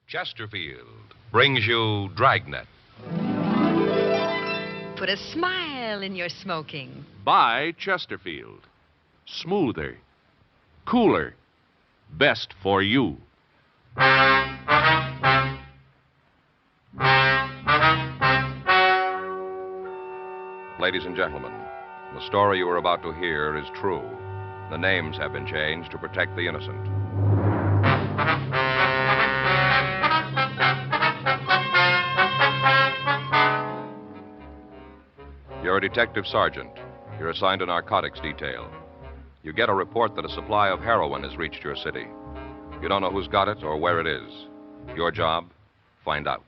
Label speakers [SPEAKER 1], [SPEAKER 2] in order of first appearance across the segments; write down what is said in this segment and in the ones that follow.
[SPEAKER 1] Chesterfield brings you Dragnet.
[SPEAKER 2] Put a smile in your smoking.
[SPEAKER 3] Buy Chesterfield. Smoother, cooler, best for you.
[SPEAKER 1] Ladies and gentlemen, the story you are about to hear is true. The names have been changed to protect the innocent. You're a detective sergeant. You're assigned a narcotics detail. You get a report that a supply of heroin has reached your city. You don't know who's got it or where it is. Your job, find out.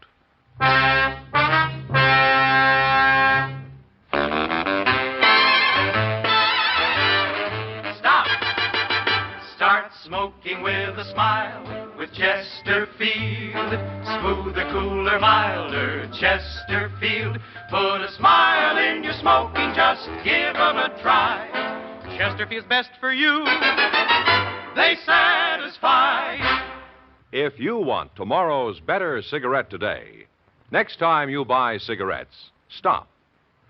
[SPEAKER 4] Stop! Start smoking with a smile with Chesterfield. Smoother, cooler, milder Chesterfield. Put a smile in your smoking, just give 'em a try. Chesterfield's best for you. They satisfy.
[SPEAKER 1] If you want tomorrow's better cigarette today, next time you buy cigarettes, stop.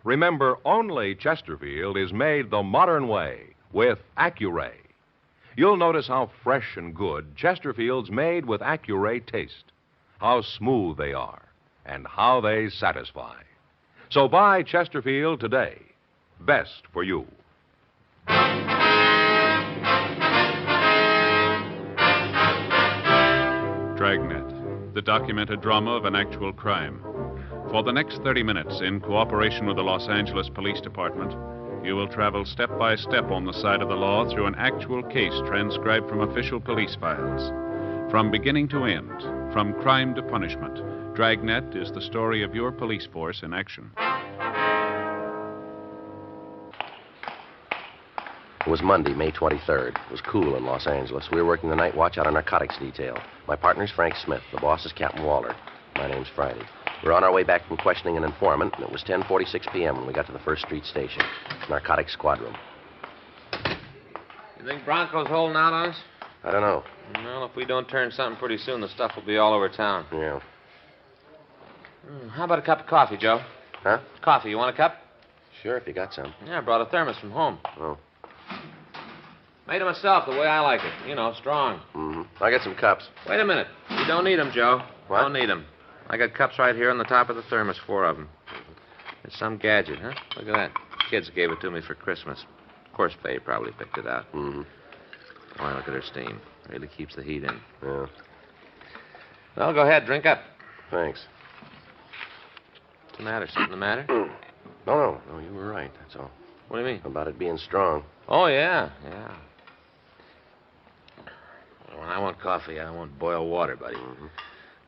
[SPEAKER 1] Remember, only Chesterfield is made the modern way with Accuray. You'll notice how fresh and good Chesterfield's made with Accuray taste, how smooth they are, and how they satisfy. So buy Chesterfield today. Best for you.
[SPEAKER 3] Dragnet, the documented drama of an actual crime. For the next 30 minutes, in cooperation with the Los Angeles Police Department, you will travel step by step on the side of the law through an actual case transcribed from official police files. From beginning to end, from crime to punishment, Dragnet is the story of your police force in action.
[SPEAKER 5] It was Monday, May 23rd. It was cool in Los Angeles. We were working the night watch out on narcotics detail. My partner's Frank Smith. The boss is Captain Walter. My name's Friday. We were on our way back from questioning an informant, and it was 10:46 p.m. when we got to the First Street Station. Narcotics squad room.
[SPEAKER 6] You think Bronco's holding out on us?
[SPEAKER 5] I don't know.
[SPEAKER 6] Well, if we don't turn something pretty soon, the stuff will be all over town.
[SPEAKER 5] Yeah.
[SPEAKER 6] How about a cup of coffee, Joe?
[SPEAKER 5] Huh?
[SPEAKER 6] Coffee. You want a cup?
[SPEAKER 5] Sure, if you got some.
[SPEAKER 6] Yeah, I brought a thermos from home.
[SPEAKER 5] Oh.
[SPEAKER 6] Made it myself the way I like it. You know, strong.
[SPEAKER 5] Mm-hmm. I got some cups.
[SPEAKER 6] Wait a minute. You don't need them, Joe.
[SPEAKER 5] What?
[SPEAKER 6] Don't need them. I got cups right here on the top of the thermos, 4 of them. It's some gadget, huh? Look at that. Kids gave it to me for Christmas. Of course, Faye probably picked it out.
[SPEAKER 5] Mm-hmm.
[SPEAKER 6] Boy, look at her steam. Really keeps the heat in.
[SPEAKER 5] Yeah.
[SPEAKER 6] Well, go ahead. Drink up.
[SPEAKER 5] Thanks.
[SPEAKER 6] What's the matter? Something the matter?
[SPEAKER 5] No, you were right, that's all.
[SPEAKER 6] What do you mean?
[SPEAKER 5] About it being strong.
[SPEAKER 6] Oh, yeah. When I want coffee, I want boiled water, buddy.
[SPEAKER 5] Mm-hmm.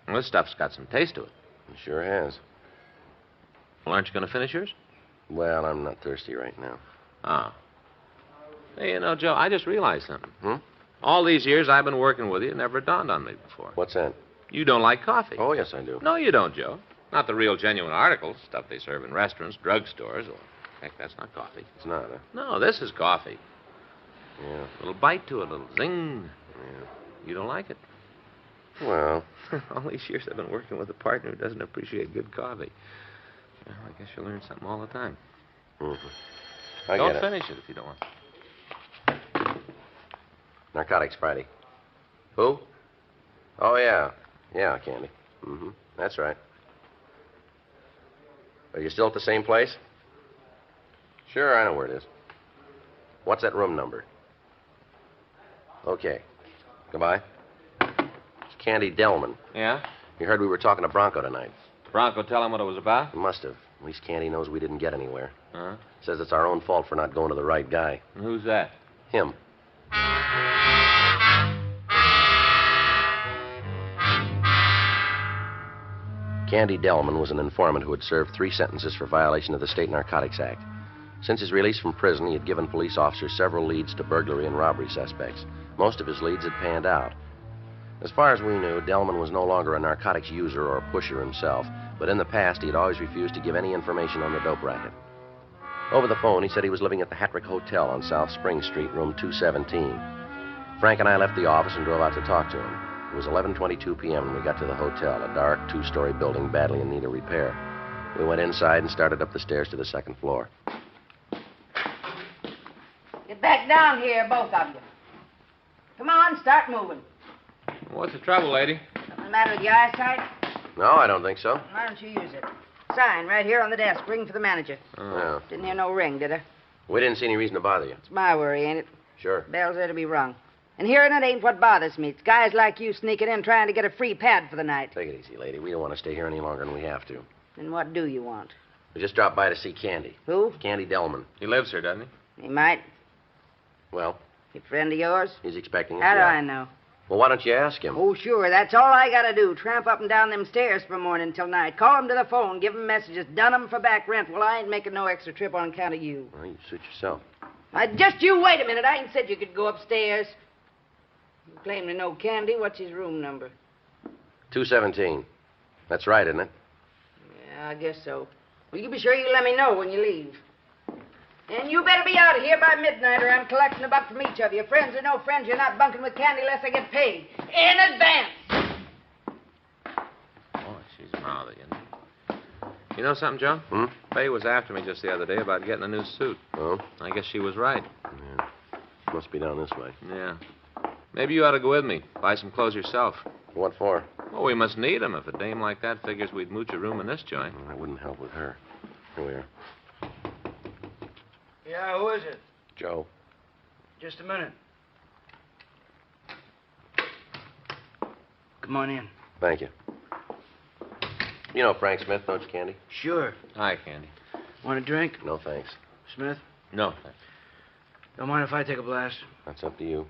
[SPEAKER 6] Well, this stuff's got some taste to it.
[SPEAKER 5] It sure has.
[SPEAKER 6] Well, aren't you going to finish yours?
[SPEAKER 5] Well, I'm not thirsty right now.
[SPEAKER 6] Oh. Hey, you know, Joe, I just realized something.
[SPEAKER 5] Hmm?
[SPEAKER 6] All these years I've been working with you, it never dawned on me before.
[SPEAKER 5] What's that?
[SPEAKER 6] You don't like coffee.
[SPEAKER 5] Oh, yes, I do.
[SPEAKER 6] No, you don't, Joe. Not the real genuine articles, stuff they serve in restaurants, drugstores. Or, heck, that's not coffee.
[SPEAKER 5] It's not, huh?
[SPEAKER 6] No, this is coffee.
[SPEAKER 5] Yeah.
[SPEAKER 6] A little bite to it, a little zing.
[SPEAKER 5] Yeah.
[SPEAKER 6] You don't like it?
[SPEAKER 5] Well,
[SPEAKER 6] All these years I've been working with a partner who doesn't appreciate good coffee. Well, I guess you learn something all the time.
[SPEAKER 5] mm-hmm. I
[SPEAKER 6] Don't
[SPEAKER 5] get it.
[SPEAKER 6] finish it if you don't want.
[SPEAKER 5] Narcotics Friday. Who? Oh, yeah. Yeah, Candy. Mm-hmm. That's right. Are you still at the same place? Sure, I know where it is. What's that room number? Okay. Goodbye. It's Candy Delman.
[SPEAKER 6] Yeah?
[SPEAKER 5] You heard we were talking to Bronco tonight.
[SPEAKER 6] Bronco tell him what it was about?
[SPEAKER 5] He must have. At least Candy knows we didn't get anywhere.
[SPEAKER 6] Huh?
[SPEAKER 5] Says it's our own fault for not going to the right guy.
[SPEAKER 6] And who's that?
[SPEAKER 5] Him. Candy Delman was an informant who had served 3 sentences for violation of the State Narcotics Act. Since his release from prison, he had given police officers several leads to burglary and robbery suspects. Most of his leads had panned out. As far as we knew, Delman was no longer a narcotics user or pusher himself, but in the past he had always refused to give any information on the dope racket. Over the phone, he said he was living at the Hattrick Hotel on South Spring Street, room 217. Frank and I left the office and drove out to talk to him. It was 11:22 p.m. when we got to the hotel, a dark, two-story building badly in need of repair. We went inside and started up the stairs to the second floor.
[SPEAKER 7] Get back down here, both of you. Come on, start moving.
[SPEAKER 6] What's the trouble, lady?
[SPEAKER 7] Something the matter with your eyesight?
[SPEAKER 5] No, I don't think so.
[SPEAKER 7] Why don't you use it? Sign right here on the desk. Ring for the manager.
[SPEAKER 5] No.
[SPEAKER 7] Didn't hear no ring, did I?
[SPEAKER 5] We didn't see any reason to bother you.
[SPEAKER 7] It's my worry, ain't it?
[SPEAKER 5] Sure.
[SPEAKER 7] Bells are to be rung. And hearing it ain't what bothers me. It's guys like you sneaking in trying to get a free pad for the night.
[SPEAKER 5] Take it easy, lady. We don't want to stay here any longer than we have to.
[SPEAKER 7] Then what do you want?
[SPEAKER 5] We just dropped by to see Candy.
[SPEAKER 7] Who?
[SPEAKER 5] Candy Delman.
[SPEAKER 6] He lives here, doesn't he?
[SPEAKER 7] He might.
[SPEAKER 5] Well,
[SPEAKER 7] A friend of yours?
[SPEAKER 5] he's expecting us.
[SPEAKER 7] How do
[SPEAKER 5] yeah.
[SPEAKER 7] I know?
[SPEAKER 5] Well, why don't you ask him?
[SPEAKER 7] Oh, sure. That's all I gotta do. Tramp up and down them stairs from morning till night. Call him to the phone. Give him messages. Done him for back rent. Well, I ain't making no extra trip on account of you.
[SPEAKER 5] Well, you suit yourself.
[SPEAKER 7] Just you wait a minute. I ain't said you could go upstairs. You claim to know Candy. What's his room number?
[SPEAKER 5] 217. That's right, isn't it?
[SPEAKER 7] Yeah, I guess so. Well, you be sure you let me know when you leave. And you better be out of here by midnight or I'm collecting a buck from each of you. Friends or no friends, you're not bunking with Candy unless I get paid. In advance.
[SPEAKER 6] Oh, she's mouthy, isn't she? You know something, Joe?
[SPEAKER 5] Hmm?
[SPEAKER 6] Faye was after me just the other day about getting a new suit.
[SPEAKER 5] Oh?
[SPEAKER 6] I guess she was right.
[SPEAKER 5] Yeah. Must be down this way.
[SPEAKER 6] Yeah. Maybe you ought to go with me. Buy some clothes yourself.
[SPEAKER 5] What for?
[SPEAKER 6] Well, we must need 'em. If a dame like that figures we'd mooch a room in this joint.
[SPEAKER 5] Well, that wouldn't help with her. Here we are.
[SPEAKER 8] Yeah, who is it?
[SPEAKER 5] Joe.
[SPEAKER 8] Just a minute. Come on in.
[SPEAKER 5] Thank you. You know Frank Smith, don't you, Candy?
[SPEAKER 8] Sure.
[SPEAKER 6] Hi, Candy.
[SPEAKER 8] Want a drink?
[SPEAKER 5] No, thanks.
[SPEAKER 8] Smith?
[SPEAKER 6] No.
[SPEAKER 8] Don't mind if I take a blast?
[SPEAKER 5] That's up to you.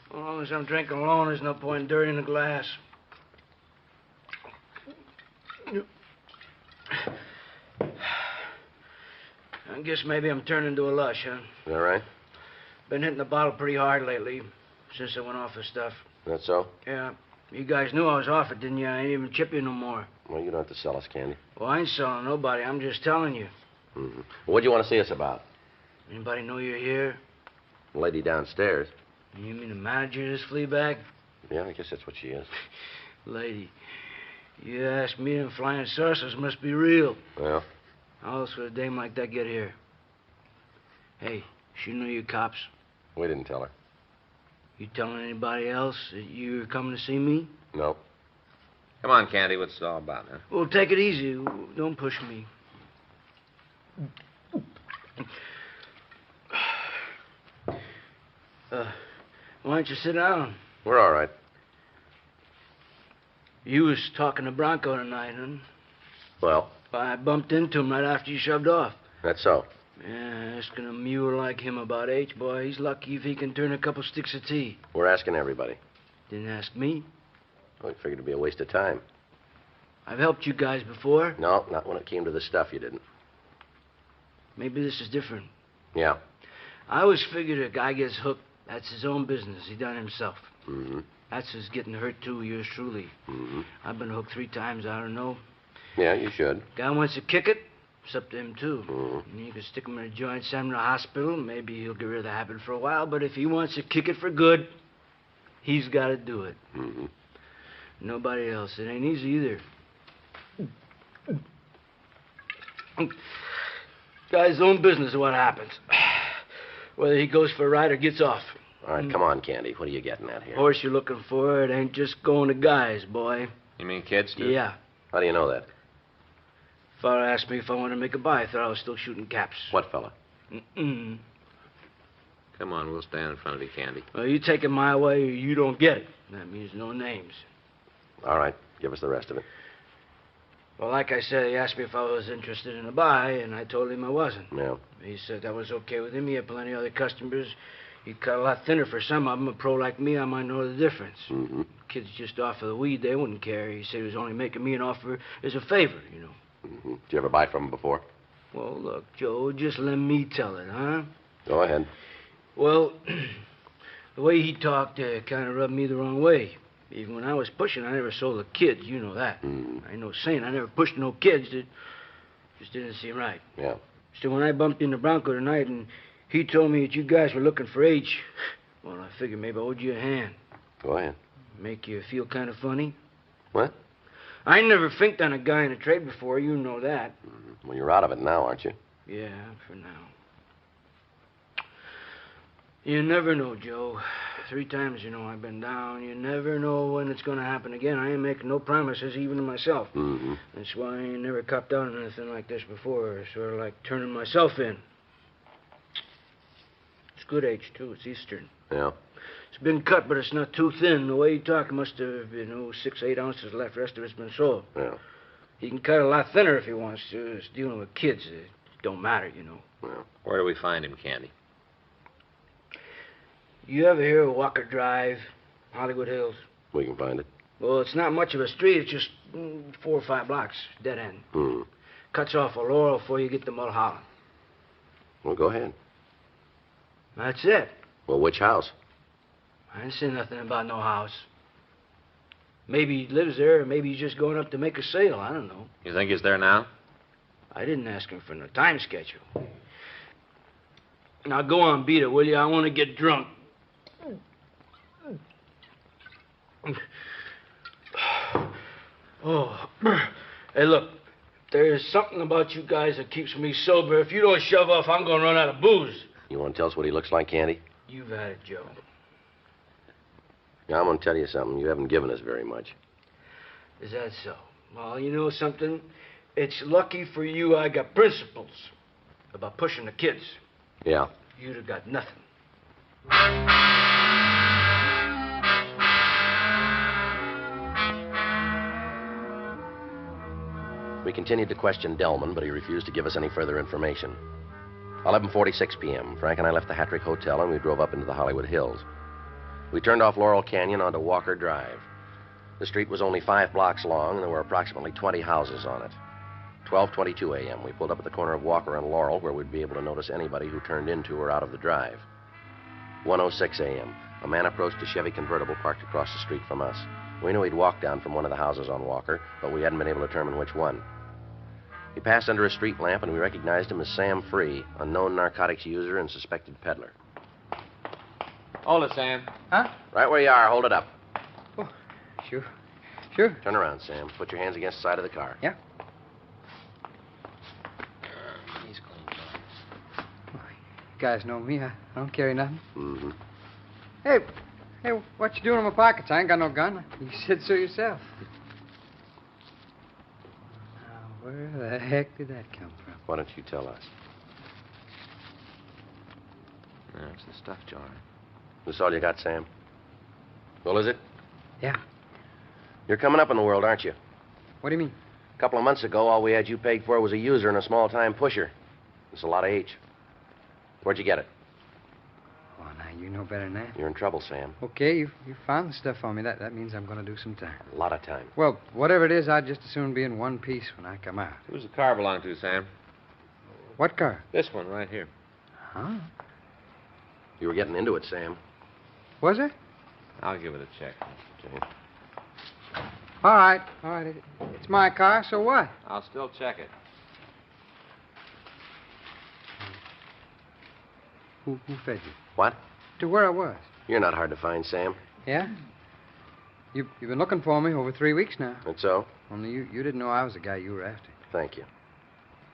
[SPEAKER 8] As long as I'm drinking alone, there's no point in dirtying the glass. I guess maybe I'm turning into a lush, huh?
[SPEAKER 5] Is that right?
[SPEAKER 8] Been hitting the bottle pretty hard lately, since I went off the stuff.
[SPEAKER 5] That so?
[SPEAKER 8] Yeah. You guys knew I was off it, didn't you? I ain't even chip you no more.
[SPEAKER 5] Well, you don't have to sell us, Candy.
[SPEAKER 8] Well, I ain't selling nobody. I'm just telling you.
[SPEAKER 5] Mm-hmm. Well, what do you want to see us about?
[SPEAKER 8] Anybody know you're here?
[SPEAKER 5] The lady downstairs.
[SPEAKER 8] You mean the manager of this flea bag?
[SPEAKER 5] Yeah, I guess that's what she is.
[SPEAKER 8] Lady, you ask me, them flying saucers must be real.
[SPEAKER 5] Well,
[SPEAKER 8] How else would a dame like that get here? Hey, she know you cops.
[SPEAKER 5] we didn't tell her.
[SPEAKER 8] You telling anybody else that you're coming to see me?
[SPEAKER 5] No.
[SPEAKER 6] Come on, Candy. What's it all about, huh?
[SPEAKER 8] Well, take it easy. Don't push me. Why don't you sit down?
[SPEAKER 5] We're all right.
[SPEAKER 8] You was talking to Bronco tonight, huh?
[SPEAKER 5] Well,
[SPEAKER 8] I bumped into him right after you shoved off.
[SPEAKER 5] that's so.
[SPEAKER 8] Yeah, asking a mule like him about H, boy, he's lucky if he can turn a couple sticks of tea.
[SPEAKER 5] We're asking everybody.
[SPEAKER 8] Didn't ask me.
[SPEAKER 5] We figured it'd be a waste of time.
[SPEAKER 8] I've helped you guys before.
[SPEAKER 5] No, not when it came to the stuff, you didn't.
[SPEAKER 8] Maybe this is different.
[SPEAKER 5] Yeah.
[SPEAKER 8] I always figured a guy gets hooked, that's his own business. He done it himself.
[SPEAKER 5] Mm-hmm.
[SPEAKER 8] That's his getting hurt, too, yours truly.
[SPEAKER 5] Mm-hmm.
[SPEAKER 8] I've been hooked 3 times, I don't know.
[SPEAKER 5] Yeah, you should.
[SPEAKER 8] Guy wants to kick it, it's up to him, too.
[SPEAKER 5] Mm-hmm.
[SPEAKER 8] And you can stick him in a joint, send him to the hospital, maybe he'll get rid of the habit for a while, but if he wants to kick it for good, he's got to do it.
[SPEAKER 5] Mm-hmm.
[SPEAKER 8] Nobody else. It ain't easy either. Guy's own business is what happens. Whether he goes for a ride or gets off.
[SPEAKER 5] All right, come on, Candy. What are you getting at here?
[SPEAKER 8] Horse you're looking for, it ain't just going to guys, boy.
[SPEAKER 6] You mean kids, too?
[SPEAKER 8] Yeah.
[SPEAKER 5] How do you know that?
[SPEAKER 8] Fella asked me if I wanted to make a buy. I thought I was still shooting caps.
[SPEAKER 5] What fella?
[SPEAKER 8] Mm-mm.
[SPEAKER 6] Come on, we'll stand in front of you, Candy.
[SPEAKER 8] Well, you take it my way or you don't get it. That means no names.
[SPEAKER 5] All right, give us the rest of it.
[SPEAKER 8] Well, like I said, he asked me if I was interested in a buy, and I told him I wasn't.
[SPEAKER 5] Yeah.
[SPEAKER 8] He said that was okay with him. He had plenty of other customers. He cut a lot thinner for some of them. A pro like me, I might know the difference.
[SPEAKER 5] Mm-hmm.
[SPEAKER 8] Kids just offer the weed, they wouldn't care. He said he was only making me an offer as a favor, you know.
[SPEAKER 5] Mm-hmm. Did you ever buy from him before?
[SPEAKER 8] Well, look, Joe, just let me tell it, huh?
[SPEAKER 5] Go ahead.
[SPEAKER 8] Well, the way he talked kind of rubbed me the wrong way. Even when I was pushing, I never sold the kids. You know that.
[SPEAKER 5] Mm.
[SPEAKER 8] I ain't no saint. I never pushed no kids. It just didn't seem right.
[SPEAKER 5] Yeah.
[SPEAKER 8] So when I bumped into Bronco tonight and he told me that you guys were looking for H, well, I figured maybe I owed you a hand.
[SPEAKER 5] Go ahead.
[SPEAKER 8] Make you feel kind of funny?
[SPEAKER 5] What?
[SPEAKER 8] I never finked on a guy in a trade before. You know that.
[SPEAKER 5] Well, you're out of it now, aren't you?
[SPEAKER 8] Yeah, for now. You never know, Joe. 3 times, I've been down. You never know when it's going to happen again. I ain't making no promises, even to myself.
[SPEAKER 5] Mm-hmm.
[SPEAKER 8] That's why I ain't never copped out on anything like this before. Sort of like turning myself in. It's good age, too. It's Eastern.
[SPEAKER 5] Yeah.
[SPEAKER 8] It's been cut, but it's not too thin. The way you talk, must have, 6, 8 ounces left. The rest of it's been sold.
[SPEAKER 5] Yeah.
[SPEAKER 8] He can cut a lot thinner if he wants to. It's dealing with kids. It don't matter,
[SPEAKER 5] Yeah.
[SPEAKER 6] Where do we find him, Candy?
[SPEAKER 8] You ever hear of Walker Drive, Hollywood Hills?
[SPEAKER 5] We can find it.
[SPEAKER 8] Well, it's not much of a street. It's just 4 or 5 blocks, dead end.
[SPEAKER 5] Hmm.
[SPEAKER 8] Cuts off a Laurel before you get to Mulholland.
[SPEAKER 5] Well, go ahead.
[SPEAKER 8] That's it.
[SPEAKER 5] Well, which house?
[SPEAKER 8] I didn't say nothing about no house. Maybe he lives there, or maybe he's just going up to make a sale. I don't know.
[SPEAKER 6] You think he's there now?
[SPEAKER 8] I didn't ask him for no time schedule. Now, go on, beat it, will you? I want to get drunk. Oh, hey, look. There's something about you guys that keeps me sober. If you don't shove off, I'm going to run out of booze.
[SPEAKER 5] You want to tell us what he looks like, Candy?
[SPEAKER 8] You've had it, Joe.
[SPEAKER 5] Yeah, I'm going to tell you something. You haven't given us very much.
[SPEAKER 8] Is that so? Well, you know something? It's lucky for you I got principles about pushing the kids.
[SPEAKER 5] Yeah.
[SPEAKER 8] You'd have got nothing.
[SPEAKER 5] We continued to question Delman, but he refused to give us any further information. 11:46 p.m., Frank and I left the Hattrick Hotel, and we drove up into the Hollywood Hills. We turned off Laurel Canyon onto Walker Drive. The street was only 5 blocks long, and there were approximately 20 houses on it. 12:22 a.m., we pulled up at the corner of Walker and Laurel, where we'd be able to notice anybody who turned into or out of the drive. 1:06 a.m., a man approached a Chevy convertible parked across the street from us. We knew he'd walked down from one of the houses on Walker, but we hadn't been able to determine which one. He passed under a street lamp, and we recognized him as Sam Free, a known narcotics user and suspected peddler.
[SPEAKER 6] Hold it, Sam.
[SPEAKER 9] Huh?
[SPEAKER 5] Right where you are. Hold it up.
[SPEAKER 9] Oh, sure. Sure.
[SPEAKER 5] Turn around, Sam. Put your hands against the side of the car.
[SPEAKER 9] Yeah.
[SPEAKER 6] He's clean.
[SPEAKER 9] You guys know me. I don't carry nothing.
[SPEAKER 5] Mm-hmm.
[SPEAKER 9] Hey, what you doing in my pockets? I ain't got no gun. You said so yourself. Now, where the heck did that come from?
[SPEAKER 5] Why don't you tell us?
[SPEAKER 6] That's the stuff jar.
[SPEAKER 5] This all you got, Sam? Well, is it?
[SPEAKER 9] Yeah.
[SPEAKER 5] You're coming up in the world, aren't you?
[SPEAKER 9] What do you mean?
[SPEAKER 5] A couple of months ago, all we had you pegged for was a user and a small-time pusher. It's a lot of H. Where'd you get it?
[SPEAKER 9] Oh, now, you know better than that.
[SPEAKER 5] You're in trouble, Sam.
[SPEAKER 9] Okay, you found the stuff for me. That means I'm going to do some time.
[SPEAKER 5] A lot of time.
[SPEAKER 9] Well, whatever it is, I'd just as soon be in one piece when I come out.
[SPEAKER 6] Who's the car belong to, Sam?
[SPEAKER 9] What car?
[SPEAKER 6] This one right here.
[SPEAKER 9] Huh?
[SPEAKER 5] You were getting into it, Sam.
[SPEAKER 9] Was it?
[SPEAKER 6] I'll give it a check.
[SPEAKER 5] Okay.
[SPEAKER 9] All right. It's my car, so what?
[SPEAKER 6] I'll still check it.
[SPEAKER 9] Who fed you?
[SPEAKER 5] What?
[SPEAKER 9] To where I was.
[SPEAKER 5] You're not hard to find, Sam.
[SPEAKER 9] Yeah? You've been looking for me over 3 weeks now.
[SPEAKER 5] And so?
[SPEAKER 9] Only you didn't know I was the guy you were after.
[SPEAKER 5] Thank you.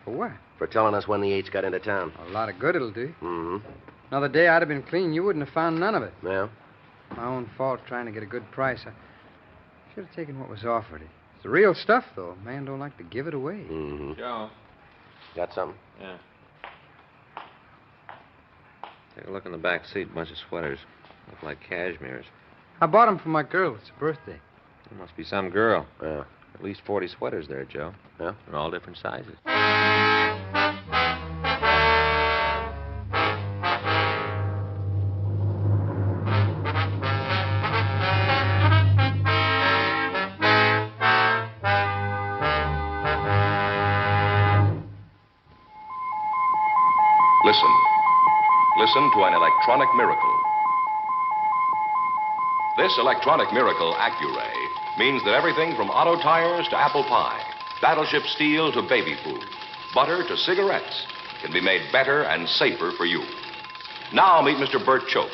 [SPEAKER 9] For what?
[SPEAKER 5] For telling us when the H got into town.
[SPEAKER 9] A lot of good it'll do.
[SPEAKER 5] Mm-hmm.
[SPEAKER 9] Another day I'd have been clean. You wouldn't have found none of it.
[SPEAKER 5] Yeah?
[SPEAKER 9] My own fault trying to get a good price. I should have taken what was offered. It's the real stuff, though. A man don't like to give it away.
[SPEAKER 5] Mm-hmm.
[SPEAKER 6] Joe.
[SPEAKER 5] Got something?
[SPEAKER 6] Yeah. Take a look in the back seat. Bunch of sweaters. Look like cashmeres.
[SPEAKER 9] I bought them for my girl. It's her birthday.
[SPEAKER 6] There must be some girl.
[SPEAKER 5] Yeah.
[SPEAKER 6] At least 40 sweaters there, Joe.
[SPEAKER 5] Yeah?
[SPEAKER 6] In all different sizes.
[SPEAKER 1] Listen to an electronic miracle. This electronic miracle, Accuray, means that everything from auto tires to apple pie, battleship steel to baby food, butter to cigarettes can be made better and safer for you. Now meet Mr. Bert Choate,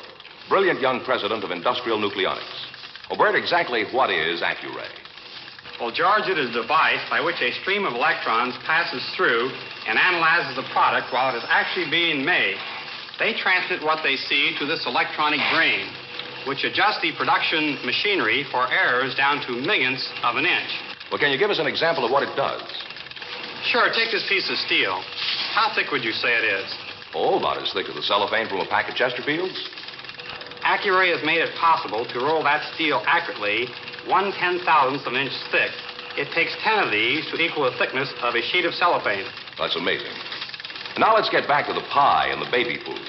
[SPEAKER 1] brilliant young president of Industrial Nucleonics. Well, Bert, exactly what is Accuray?
[SPEAKER 10] Well, George, it is a device by which a stream of electrons passes through and analyzes the product while it is actually being made. They transmit what they see to this electronic brain, which adjusts the production machinery for errors down to millionths of an inch.
[SPEAKER 1] Well, can you give us an example of what it does?
[SPEAKER 10] Sure, take this piece of steel. How thick would you say it is?
[SPEAKER 1] Oh, about as thick as the cellophane from a pack of Chesterfields.
[SPEAKER 10] Accuray has made it possible to roll that steel accurately 1/10,000th of an inch thick. It takes 10 of these to equal the thickness of a sheet of cellophane.
[SPEAKER 1] That's amazing. Now let's get back to the pie and the baby food.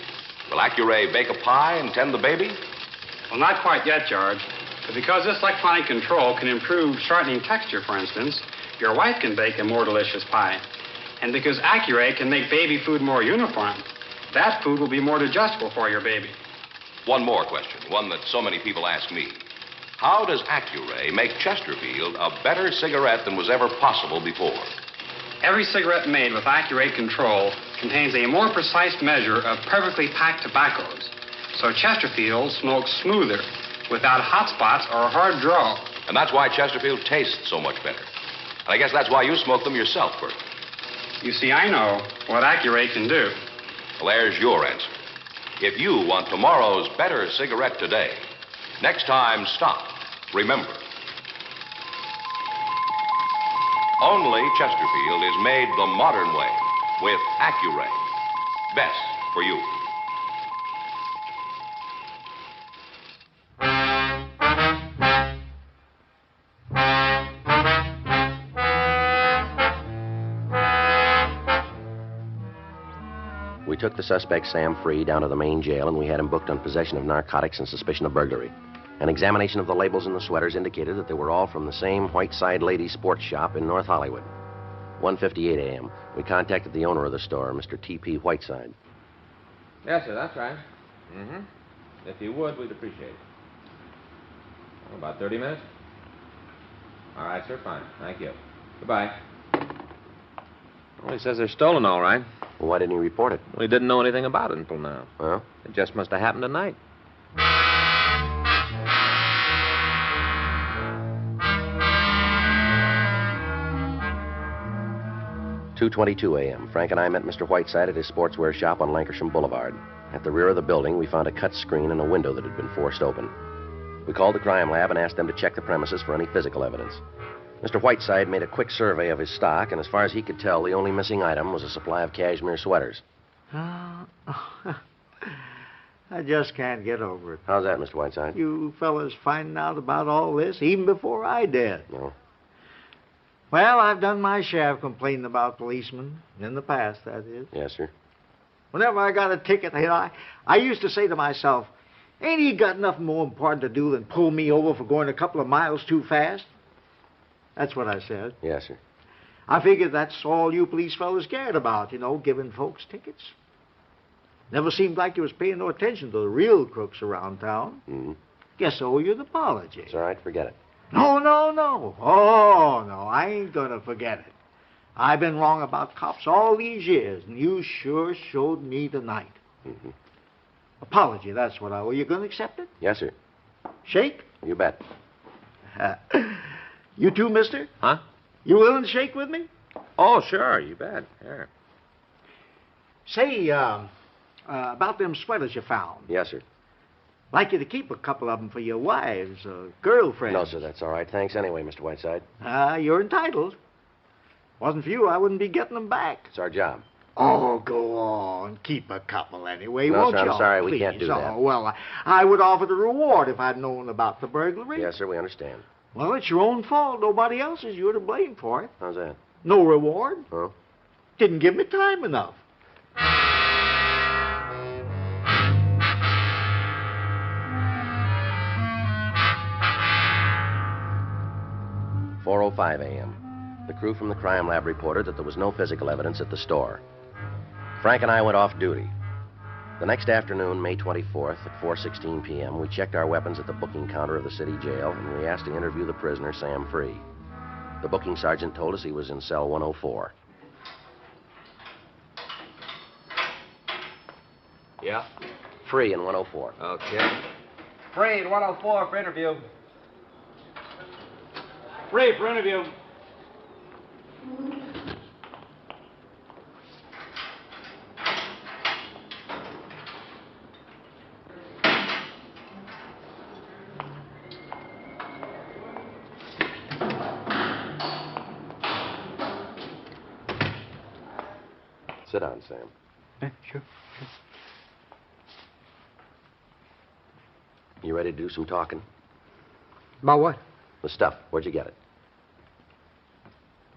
[SPEAKER 1] Will Accuray bake a pie and tend the baby?
[SPEAKER 10] Well, not quite yet, George. But because this electronic control can improve shortening texture, for instance, your wife can bake a more delicious pie. And because Accuray can make baby food more uniform, that food will be more digestible for your baby.
[SPEAKER 1] One more question, one that so many people ask me. How does Accuray make Chesterfield a better cigarette than was ever possible before?
[SPEAKER 10] Every cigarette made with Accuray control contains a more precise measure of perfectly packed tobaccos. So Chesterfield smokes smoother, without hot spots or a hard draw.
[SPEAKER 1] And that's why Chesterfield tastes so much better. And I guess that's why you smoke them yourself, Bert.
[SPEAKER 10] You see, I know what Accuray can do.
[SPEAKER 1] Well, there's your answer. If you want tomorrow's better cigarette today, next time stop. Remember, only Chesterfield is made the modern way with Accuray. Best for you.
[SPEAKER 5] We took the suspect, Sam Free, down to the main jail, and we had him booked on possession of narcotics and suspicion of burglary. An examination of the labels in the sweaters indicated that they were all from the same Whiteside Ladies Sports Shop in North Hollywood. 1:58 a.m. We contacted the owner of the store, Mr. T.P. Whiteside.
[SPEAKER 6] Yes, sir, that's right. If you would, we'd appreciate it. Oh, about 30 minutes? All right, sir, fine. Thank you. Goodbye. Well, he says they're stolen, all right.
[SPEAKER 5] Well, why didn't he report it?
[SPEAKER 6] Well, he didn't know anything about it until now.
[SPEAKER 5] Well?
[SPEAKER 6] It just must have happened tonight.
[SPEAKER 5] "2:22 a.m. Frank and I met Mr. Whiteside at his sportswear shop on Lankershim Boulevard. At the rear of the building, we found a cut screen and a window that had been forced open. We called the crime lab and asked them to check the premises for any physical evidence. Mr. Whiteside made a quick survey of his stock, and as far as he could tell, the only missing item was a supply of cashmere sweaters.
[SPEAKER 11] I just can't get over it.
[SPEAKER 5] How's that, Mr. Whiteside?
[SPEAKER 11] You fellas finding out about all this even before I did.
[SPEAKER 5] No.
[SPEAKER 11] Well, I've done my share of complaining about policemen. In the past, that is.
[SPEAKER 5] Yes, sir.
[SPEAKER 11] Whenever I got a ticket, I used to say to myself, ain't he got nothing more important to do than pull me over for going a couple of miles too fast? That's what I said.
[SPEAKER 5] Yes, sir.
[SPEAKER 11] I figured that's all you police fellas cared about, giving folks tickets. Never seemed like you was paying no attention to the real crooks around town.
[SPEAKER 5] Mm-hmm.
[SPEAKER 11] Guess I owe you an apology.
[SPEAKER 5] It's all right, forget it.
[SPEAKER 11] No. Oh, no, I ain't gonna forget it. I've been wrong about cops all these years, and you sure showed me tonight.
[SPEAKER 5] Mm-hmm.
[SPEAKER 11] Apology, that's what I owe you. Gonna accept it?
[SPEAKER 5] Yes, sir.
[SPEAKER 11] Shake?
[SPEAKER 5] You bet.
[SPEAKER 11] You too, mister?
[SPEAKER 6] Huh?
[SPEAKER 11] You willing to shake with me?
[SPEAKER 6] Oh, sure, you bet. Sure.
[SPEAKER 11] Say, about them sweaters you found.
[SPEAKER 5] Yes, sir.
[SPEAKER 11] Like you to keep a couple of them for your wives or girlfriends.
[SPEAKER 5] No, sir, that's all right. Thanks anyway, Mr. Whiteside.
[SPEAKER 11] You're entitled. Wasn't for you, I wouldn't be getting them back.
[SPEAKER 5] It's our job.
[SPEAKER 11] Oh, go on. Keep a couple anyway,
[SPEAKER 5] No,
[SPEAKER 11] won't
[SPEAKER 5] sir,
[SPEAKER 11] you?
[SPEAKER 5] I'm sorry, we
[SPEAKER 11] Please.
[SPEAKER 5] can't do that.
[SPEAKER 11] Oh, well, I would offer the reward if I'd known about the burglary.
[SPEAKER 5] Yes, sir, we understand.
[SPEAKER 11] Well, it's your own fault. Nobody else is. You're to blame for it.
[SPEAKER 5] How's that?
[SPEAKER 11] No reward.
[SPEAKER 5] Huh?
[SPEAKER 11] Didn't give me time enough.
[SPEAKER 5] 4:05 a.m. The crew from the crime lab reported that there was no physical evidence at the store. Frank and I went off duty. The next afternoon, May 24th, at 4:16 p.m., we checked our weapons at the booking counter of the city jail, and we asked to interview the prisoner, Sam Free. The booking sergeant told us he was in cell 104.
[SPEAKER 6] Yeah?
[SPEAKER 5] Free in 104.
[SPEAKER 6] Okay. Free in 104 for interview.
[SPEAKER 8] Free for interview.
[SPEAKER 5] Sit down, Sam.
[SPEAKER 9] Sure.
[SPEAKER 5] You ready to do some talking?
[SPEAKER 9] About what?
[SPEAKER 5] The stuff. Where'd you get it?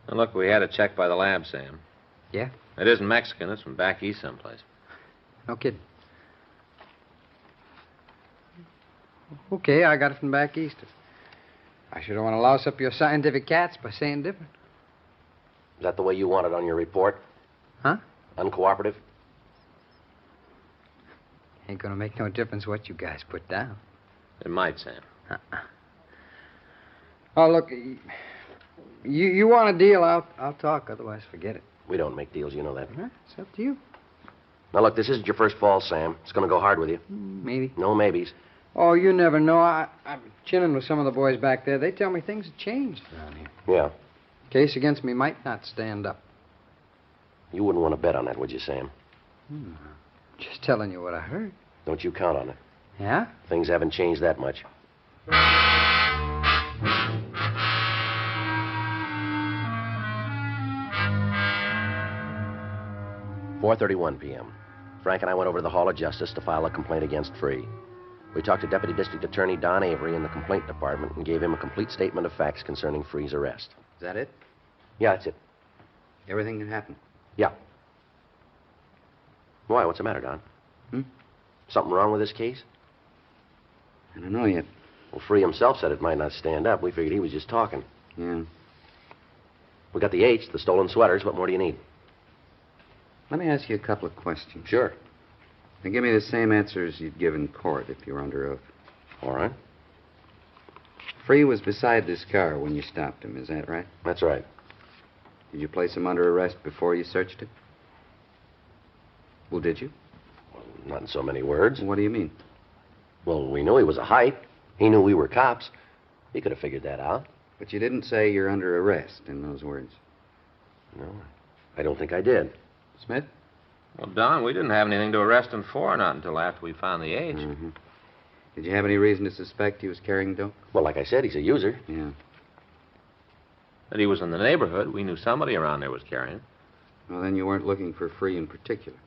[SPEAKER 6] Now, look, we had it checked by the lab, Sam.
[SPEAKER 9] Yeah?
[SPEAKER 6] It isn't Mexican. It's from back east someplace.
[SPEAKER 9] No kidding. Okay, I got it from back east. I sure don't want to louse up your scientific cats by saying different.
[SPEAKER 5] Is that the way you want it on your report?
[SPEAKER 9] Huh?
[SPEAKER 5] Uncooperative?
[SPEAKER 9] Ain't gonna make no difference what you guys put down.
[SPEAKER 6] It might, Sam.
[SPEAKER 9] Oh, look, you want a deal, I'll talk. Otherwise, forget it.
[SPEAKER 5] We don't make deals, you know that.
[SPEAKER 9] Huh? It's up to you.
[SPEAKER 5] Now, look, this isn't your first fall, Sam. It's going to go hard with you.
[SPEAKER 9] Maybe.
[SPEAKER 5] No maybes.
[SPEAKER 9] Oh, you never know. I'm chilling with some of the boys back there. They tell me things have changed around here.
[SPEAKER 5] Yeah.
[SPEAKER 9] Case against me might not stand up.
[SPEAKER 5] You wouldn't want to bet on that, would you, Sam?
[SPEAKER 9] Just telling you what I heard.
[SPEAKER 5] Don't you count on it.
[SPEAKER 9] Yeah?
[SPEAKER 5] Things haven't changed that much. 4:31 p.m. Frank and I went over to the Hall of Justice to file a complaint against Free. We talked to Deputy District Attorney Don Avery in the complaint department and gave him a complete statement of facts concerning Free's arrest.
[SPEAKER 12] Is that it?
[SPEAKER 5] Yeah, that's it.
[SPEAKER 12] Everything that happened?
[SPEAKER 5] Yeah. Why? What's the matter, Don? Something wrong with this case?
[SPEAKER 12] I don't know yet.
[SPEAKER 5] Well, Free himself said it might not stand up. We figured he was just talking.
[SPEAKER 12] Yeah.
[SPEAKER 5] We got the H, the stolen sweaters. What more do you need?
[SPEAKER 12] Let me ask you a couple of questions.
[SPEAKER 5] Sure.
[SPEAKER 12] Now, give me the same answers you'd give in court if you were under oath.
[SPEAKER 5] All right.
[SPEAKER 12] Free was beside this car when you stopped him, is that right?
[SPEAKER 5] That's right.
[SPEAKER 12] Did you place him under arrest before you searched it? Well, did you?
[SPEAKER 5] Well, not in so many words.
[SPEAKER 12] What do you mean?
[SPEAKER 5] Well, we knew he was a hype. He knew we were cops. He could have figured that out.
[SPEAKER 12] But you didn't say you're under arrest in those words.
[SPEAKER 5] No, I don't think I did.
[SPEAKER 12] Smith?
[SPEAKER 6] Well, Don, we didn't have anything to arrest him for, not until after we found the H.
[SPEAKER 12] Mm-hmm. Did you have any reason to suspect he was carrying dope?
[SPEAKER 5] Well, like I said, he's a user.
[SPEAKER 12] Yeah.
[SPEAKER 6] That he was in the neighborhood. We knew somebody around there was carrying it.
[SPEAKER 12] Well, then you weren't looking for Free in particular.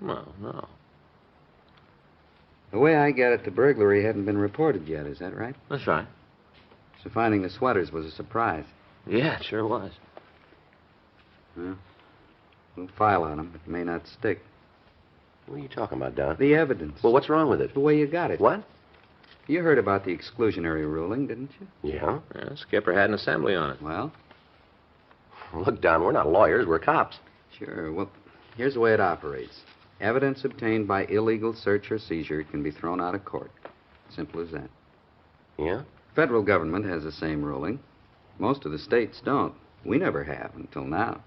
[SPEAKER 6] Well, no.
[SPEAKER 12] The way I get it, the burglary hadn't been reported yet, is that right?
[SPEAKER 6] That's right.
[SPEAKER 12] So finding the sweaters was a surprise.
[SPEAKER 6] Yeah, it sure was.
[SPEAKER 12] Well, we'll file on them. It may not stick.
[SPEAKER 5] What are you talking about, Don?
[SPEAKER 12] The evidence.
[SPEAKER 5] Well, what's wrong with it?
[SPEAKER 12] The way you got it.
[SPEAKER 5] What?
[SPEAKER 12] You heard about the exclusionary ruling, didn't you?
[SPEAKER 5] Yeah.
[SPEAKER 6] Yeah, Skipper had an assembly on it.
[SPEAKER 12] Well?
[SPEAKER 5] Look, Don, we're not lawyers. We're cops.
[SPEAKER 12] Sure. Well, here's the way it operates. Evidence obtained by illegal search or seizure can be thrown out of court. Simple as that.
[SPEAKER 5] Yeah?
[SPEAKER 12] Federal government has the same ruling. Most of the states don't. We never have until now.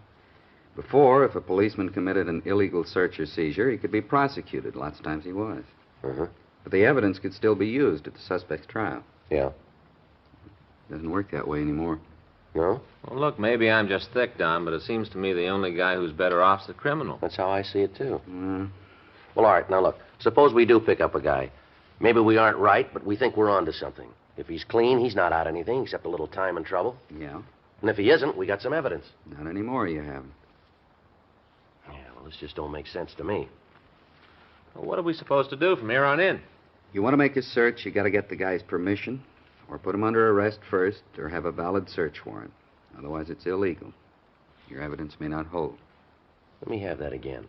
[SPEAKER 12] Before, if a policeman committed an illegal search or seizure, he could be prosecuted. Lots of times he was.
[SPEAKER 5] Uh-huh.
[SPEAKER 12] But the evidence could still be used at the suspect's trial.
[SPEAKER 5] Yeah.
[SPEAKER 12] Doesn't work that way anymore.
[SPEAKER 5] No?
[SPEAKER 6] Well, look, maybe I'm just thick, Don, but it seems to me the only guy who's better off's the criminal.
[SPEAKER 5] That's how I see it, too.
[SPEAKER 12] Mm.
[SPEAKER 5] Well, all right, now look. Suppose we do pick up a guy. Maybe we aren't right, but we think we're onto something. If he's clean, he's not out anything except a little time and trouble.
[SPEAKER 12] Yeah.
[SPEAKER 5] And if he isn't, we got some evidence.
[SPEAKER 12] Not anymore, you haven't.
[SPEAKER 5] Yeah, well, this just don't make sense to me.
[SPEAKER 6] Well, what are we supposed to do from here on in?
[SPEAKER 12] You want to make a search, you got to get the guy's permission, or put him under arrest first, or have a valid search warrant. Otherwise, it's illegal. Your evidence may not hold.
[SPEAKER 5] Let me have that again.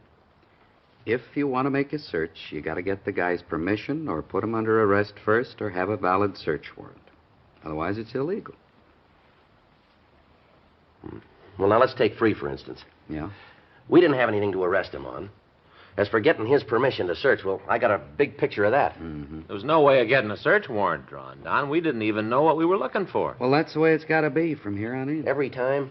[SPEAKER 12] If you want to make a search, you got to get the guy's permission, or put him under arrest first, or have a valid search warrant. Otherwise, it's illegal.
[SPEAKER 5] Well, now let's take Free, for instance.
[SPEAKER 12] Yeah?
[SPEAKER 5] We didn't have anything to arrest him on. As for getting his permission to search, well, I got a big picture of that.
[SPEAKER 12] Mm-hmm.
[SPEAKER 6] There was no way of getting a search warrant drawn, Don. We didn't even know what we were looking for.
[SPEAKER 12] Well, that's the way it's got to be from here on in.
[SPEAKER 5] Every time?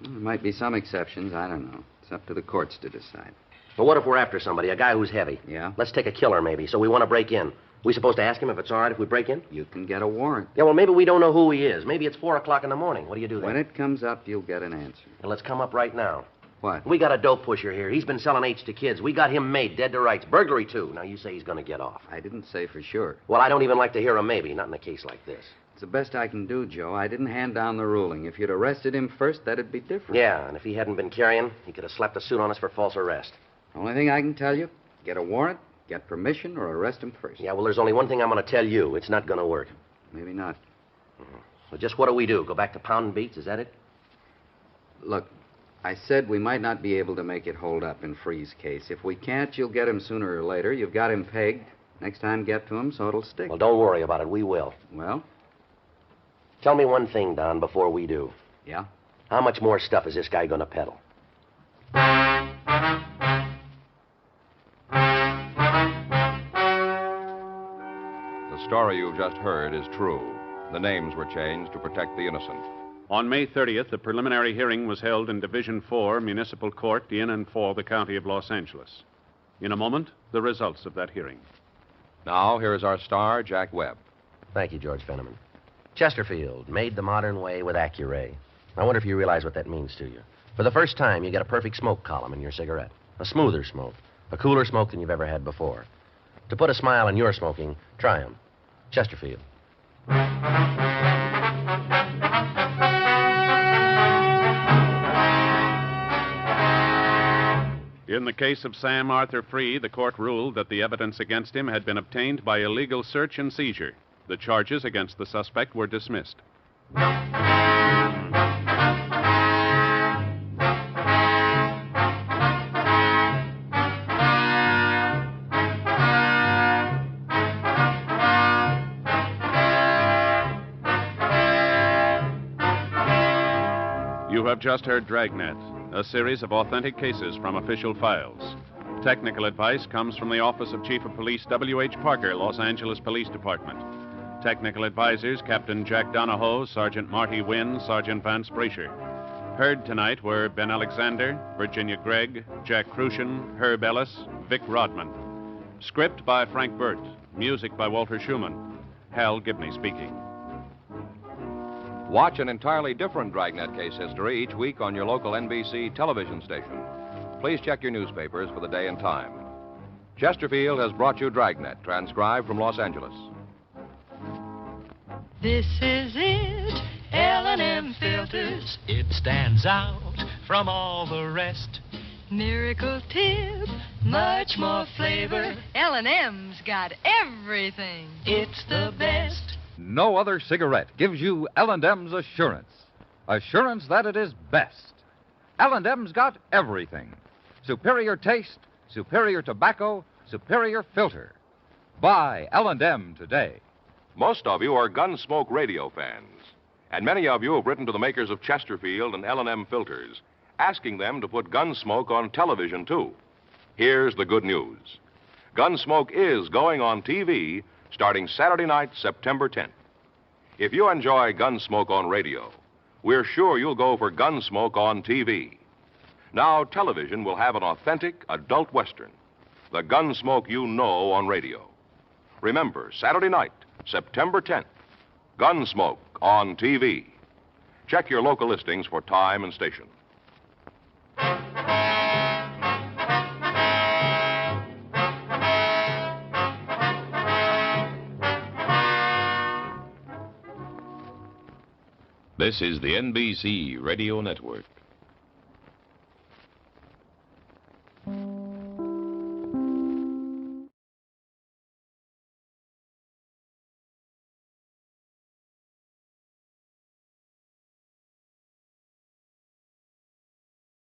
[SPEAKER 12] Well, there might be some exceptions. I don't know. It's up to the courts to decide.
[SPEAKER 5] Well, what if we're after somebody, a guy who's heavy?
[SPEAKER 12] Yeah?
[SPEAKER 5] Let's take a killer, maybe, so we want to break in. We supposed to ask him if it's all right if we break in?
[SPEAKER 12] You can get a warrant.
[SPEAKER 5] Yeah, well, maybe we don't know who he is. Maybe it's 4 o'clock in the morning. What do you do then?
[SPEAKER 12] When it comes up, you'll get an answer.
[SPEAKER 5] Well, let's come up right now.
[SPEAKER 12] What?
[SPEAKER 5] We got a dope pusher here. He's been selling H to kids. We got him made, dead to rights. Burglary, too. Now, you say he's going to get off.
[SPEAKER 12] I didn't say for sure.
[SPEAKER 5] Well, I don't even like to hear a maybe, not in a case like this.
[SPEAKER 12] It's the best I can do, Joe. I didn't hand down the ruling. If you'd arrested him first, that'd be different.
[SPEAKER 5] Yeah, and if he hadn't been carrying, he could have slapped a suit on us for false arrest.
[SPEAKER 12] Only thing I can tell you, get a warrant, get permission, or arrest him first.
[SPEAKER 5] Yeah, well, there's only one thing I'm going to tell you. It's not going to work.
[SPEAKER 12] Maybe not.
[SPEAKER 5] So just what do? Go back to pounding beats? Is that it?
[SPEAKER 12] Look, I said we might not be able to make it hold up in Free's case. If we can't, you'll get him sooner or later. You've got him pegged. Next time, get to him so it'll stick.
[SPEAKER 5] Well, don't worry about it. We will.
[SPEAKER 12] Well?
[SPEAKER 5] Tell me one thing, Don, before we do.
[SPEAKER 12] Yeah?
[SPEAKER 5] How much more stuff is this guy going to peddle?
[SPEAKER 1] The story you've just heard is true. The names were changed to protect the innocent.
[SPEAKER 3] On May 30th, the preliminary hearing was held in Division 4, Municipal Court, in and for the County of Los Angeles. In a moment, the results of that hearing.
[SPEAKER 1] Now, here is our star, Jack Webb.
[SPEAKER 5] Thank you, George Fenneman. Chesterfield, made the modern way with Accuray. I wonder if you realize what that means to you. For the first time, you get a perfect smoke column in your cigarette. A smoother smoke. A cooler smoke than you've ever had before. To put a smile on your smoking, try 'em. Chesterfield.
[SPEAKER 3] In the case of Sam Arthur Free, the court ruled that the evidence against him had been obtained by illegal search and seizure. The charges against the suspect were dismissed. You have just heard Dragnet, a series of authentic cases from official files. Technical advice comes from the Office of Chief of Police W.H. Parker, Los Angeles Police Department. Technical advisors Captain Jack Donahoe, Sergeant Marty Wynn, Sergeant Vance Brasher. Heard tonight were Ben Alexander, Virginia Gregg, Jack Crucian, Herb Ellis, Vic Rodman. Script by Frank Burt. Music by Walter Schumann. Hal Gibney speaking.
[SPEAKER 1] Watch an entirely different Dragnet case history each week on your local NBC television station. Please check your newspapers for the day and time. Chesterfield has brought you Dragnet, transcribed from Los Angeles.
[SPEAKER 13] This is it, L&M filters. It stands out from all the rest.
[SPEAKER 2] Miracle tip, much more flavor. L&M's got everything.
[SPEAKER 13] It's the best.
[SPEAKER 14] No other cigarette gives you L&M's assurance. Assurance that it is best. L&M's got everything. Superior taste, superior tobacco, superior filter. Buy L&M today.
[SPEAKER 1] Most of you are Gunsmoke radio fans, and many of you have written to the makers of Chesterfield and L&M filters, asking them to put Gunsmoke on television, too. Here's the good news. Gunsmoke is going on TV starting Saturday night, September 10th. If you enjoy Gunsmoke on radio, we're sure you'll go for Gunsmoke on TV. Now, television will have an authentic adult Western, the Gunsmoke you know on radio. Remember, Saturday night, September 10th, Gunsmoke on TV. Check your local listings for time and station.
[SPEAKER 15] This is the NBC Radio Network.